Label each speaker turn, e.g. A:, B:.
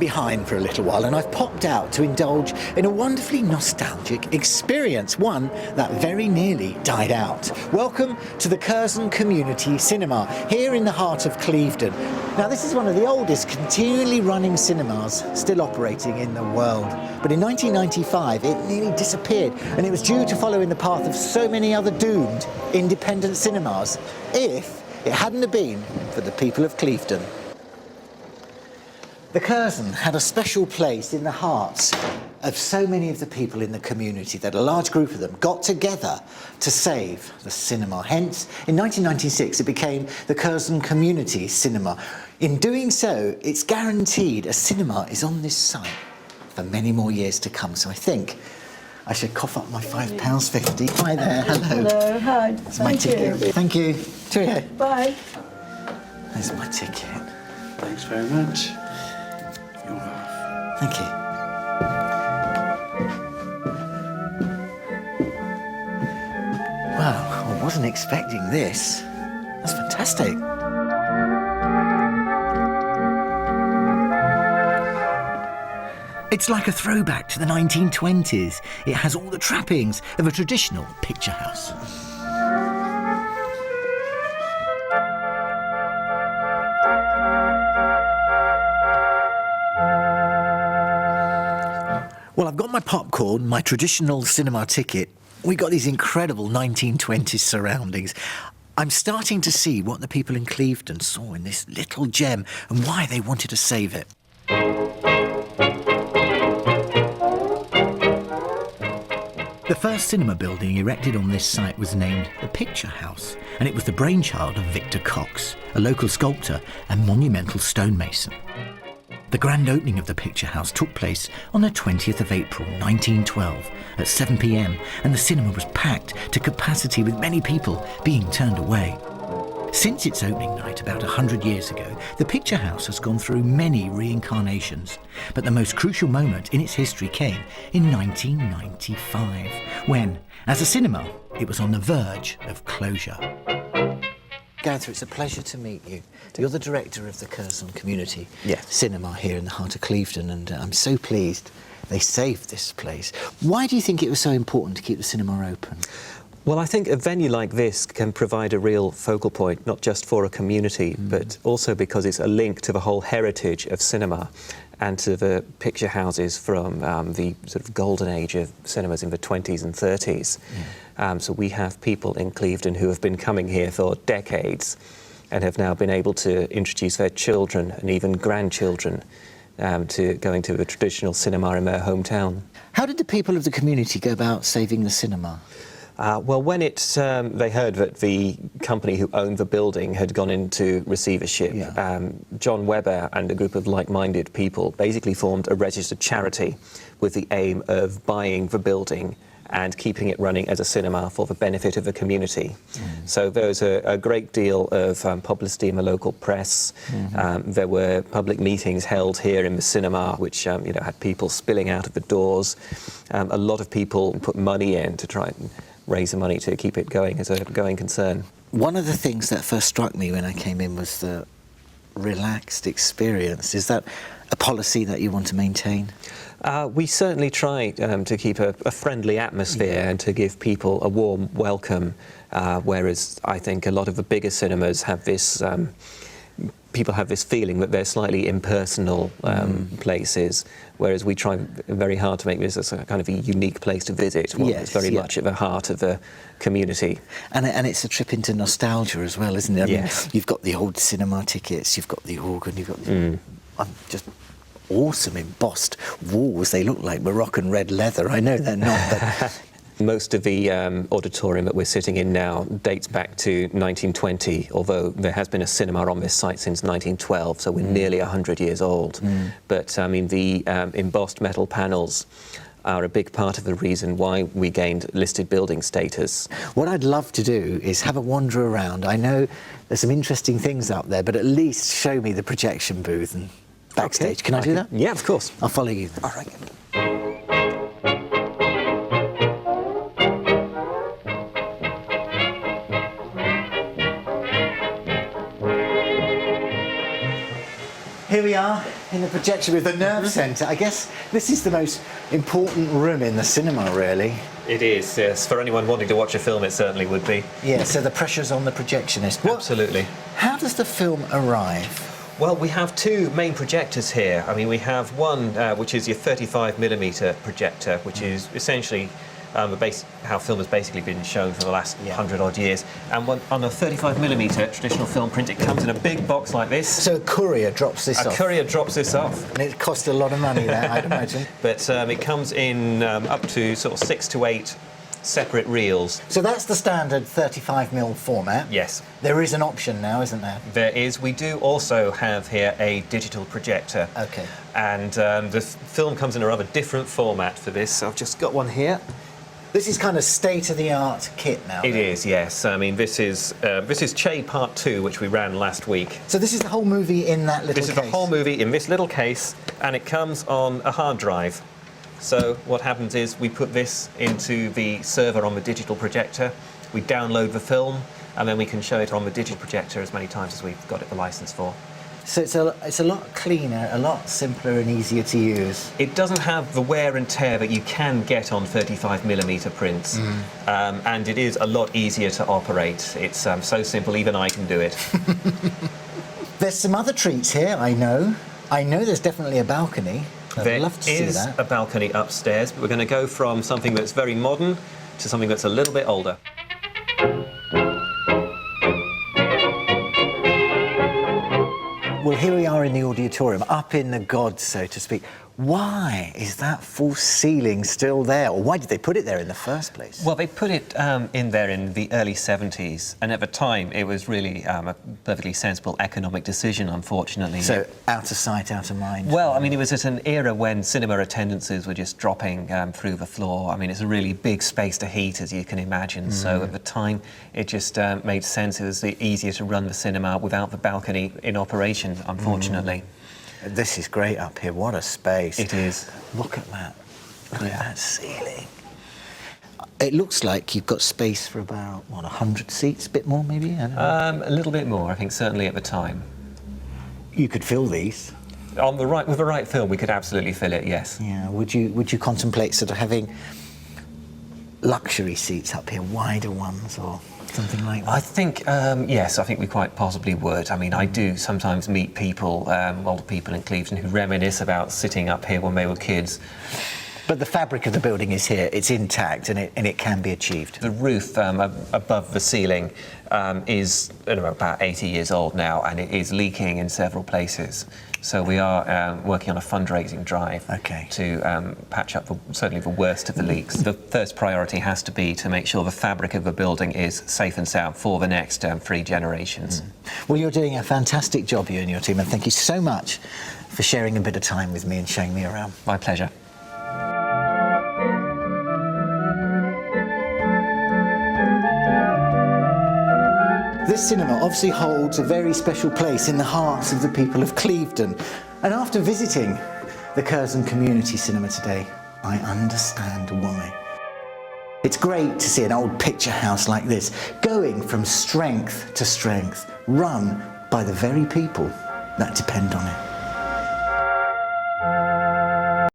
A: Behind for a little while, and I've popped out to indulge in a wonderfully nostalgic experience, one that very nearly died out. Welcome to the Curzon Community Cinema, here in the heart of Clevedon. Now, this is one of the oldest continually running cinemas still operating in the world. But in 1995, it nearly disappeared, and it was due to follow in the path of so many other doomed independent cinemas, if it hadn't have been for the people of Clevedon. The Curzon had a special place in the hearts of so many of the people in the community that a large group of them got together to save the cinema. Hence, in 1996, it became the Curzon Community Cinema. In doing so, it's guaranteed a cinema is on this site for many more years to come. So I think I should cough up my £5.50. Hi there, hello.
B: Hello, hi.
A: That's my ticket. Thank you. Cheerio.
B: Bye.
A: There's my ticket.
C: Thanks very much.
A: Thank you. Wow, I wasn't expecting this. That's fantastic. It's like a throwback to the 1920s. It has all the trappings of a traditional picture house. Well, I've got my popcorn, my traditional cinema ticket. We got these incredible 1920s surroundings. I'm starting to see what the people in Clevedon saw in this little gem and why they wanted to save it. The first cinema building erected on this site was named the Picture House, and it was the brainchild of Victor Cox, a local sculptor and monumental stonemason. The grand opening of the Picture House took place on the 20th of April 1912 at 7 p.m, and the cinema was packed to capacity with many people being turned away. Since its opening night about 100 years ago, the Picture House has gone through many reincarnations, but the most crucial moment in its history came in 1995, when, as a cinema, it was on the verge of closure. Gareth, it's a pleasure to meet you. You're the director of the Curzon Community Cinema here in the heart of Clevedon, and I'm so pleased they saved this place. Why do you think it was so important to keep the cinema open?
D: Well, I think a venue like this can provide a real focal point, not just for a community, but also because it's a link to the whole heritage of cinema and to the picture houses from the sort of golden age of cinemas in the 20s and 30s. So we have people in Clevedon who have been coming here for decades and have now been able to introduce their children and even grandchildren to going to a traditional cinema in their hometown. How did the people of the community go about saving the cinema? Well, when they heard that the company who owned the building had gone into receivership, John Webber and a group of like-minded people basically formed a registered charity with the aim of buying the building and keeping it running as a cinema for the benefit of the community. So there was a great deal of publicity in the local press. There were public meetings held here in the cinema, which had people spilling out of the doors. A lot of people put money in to try and raise the money to keep it going as a going concern. One of the things that first struck me when I came in was the relaxed experience. Is that a policy that you want to maintain? We certainly try to keep a friendly atmosphere and to give people a warm welcome, whereas I think a lot of the bigger cinemas have this people have this feeling that they're slightly impersonal places, whereas we try very hard to make this a kind of a unique place to visit. It's very much at the heart of the community. And it's a trip into nostalgia as well, isn't it? I mean, you've got the old cinema tickets, you've got the organ, you've got the... just awesome embossed walls. They look like Moroccan red leather. I know they're not, but... Most of the auditorium that we're sitting in now dates back to 1920, although there has been a cinema on this site since 1912, so we're nearly 100 years old. But, I mean, the embossed metal panels are a big part of the reason why we gained listed building status. What I'd love to do is have a wander around. I know there's some interesting things out there, but at least show me the projection booth and backstage. Okay. Can I do that? Yeah, of course. I'll follow you then. All right. Here we are
A: in the projection with the nerve centre. I guess this is the most important room in the cinema, really.
D: It is, yes. For anyone wanting to watch a film, it certainly would be.
A: Yeah, so the pressure's on the projectionist.
D: Absolutely.
A: How does the film arrive?
D: Well, we have two main projectors here. I mean, we have one which is your 35mm projector, which is essentially how film has basically been shown for the last 100-odd years. And on a 35mm traditional film print, it comes in a big box like this.
A: So a courier drops this off?
D: A courier drops this off.
A: And it costs a lot of money, that, I'd imagine.
D: But it comes in up to sort of 6 to 8 separate reels.
A: So that's the standard 35mm format?
D: Yes.
A: There is an option now, isn't there?
D: There is. We do also have here a digital projector.
A: OK.
D: And the film comes in a rather different format for this. So I've just got one here.
A: This is kind of state-of-the-art kit now.
D: It is, yes. I mean, this is Che Part 2, which we ran last week.
A: So this is the whole movie in that little case?
D: This is the whole movie in this little case, and it comes on a hard drive. So what happens is we put this into the server on the digital projector, we download the film, and then we can show it on the digital projector as many times as we've got it the license for. So
A: it's a lot cleaner, a lot simpler and easier to use.
D: It doesn't have the wear and tear that you can get on 35mm prints, and it is a lot easier to operate. It's so simple, even I can do it.
A: There's some other treats here, I know. I know there's definitely a balcony. I'd love to see that.
D: There is a balcony upstairs, but we're going to go from something that's very modern to something that's a little bit older.
A: Well, here we are in the auditorium, up in the gods, so to speak. Why is that false ceiling still there? Or why did they put it there in the first place?
D: Well, they put it in there in the early 70s, and at the time it was really a perfectly sensible economic decision, unfortunately.
A: So, out of sight, out of mind?
D: Well, I mean, it was at an era when cinema attendances were just dropping through the floor. I mean, it's a really big space to heat, as you can imagine. So at the time, it just made sense. It was easier to run the cinema without the balcony in operation, unfortunately.
A: This is great up here. What a space.
D: It is.
A: Look at that. Look at that ceiling. It looks like you've got space for about, what, 100 seats? A bit more, maybe? I don't know.
D: A little bit more, I think, certainly at the time.
A: You could fill these.
D: With the right film, we could absolutely fill it, yes.
A: Yeah. Would you contemplate sort of having luxury seats up here, wider ones, or something like that?
D: I think, yes, I think we quite possibly would. I mean, I do sometimes meet people, older people in Clevedon, who reminisce about sitting up here when they were kids.
A: But the fabric of the building is here, it's intact, and it can be achieved.
D: The roof above the ceiling is about 80 years old now, and it is leaking in several places. So we are working on a fundraising drive to patch up certainly the worst of the leaks. The first priority has to be to make sure the fabric of the building is safe and sound for the next 3 generations.
A: Well, you're doing a fantastic job, you and your team, and thank you so much for sharing a bit of time with me and showing me around.
D: My pleasure.
A: This cinema obviously holds a very special place in the hearts of the people of Clevedon. And after visiting the Curzon Community Cinema today, I understand why. It's great to see an old picture house like this going from strength to strength, run by the very people that depend on it.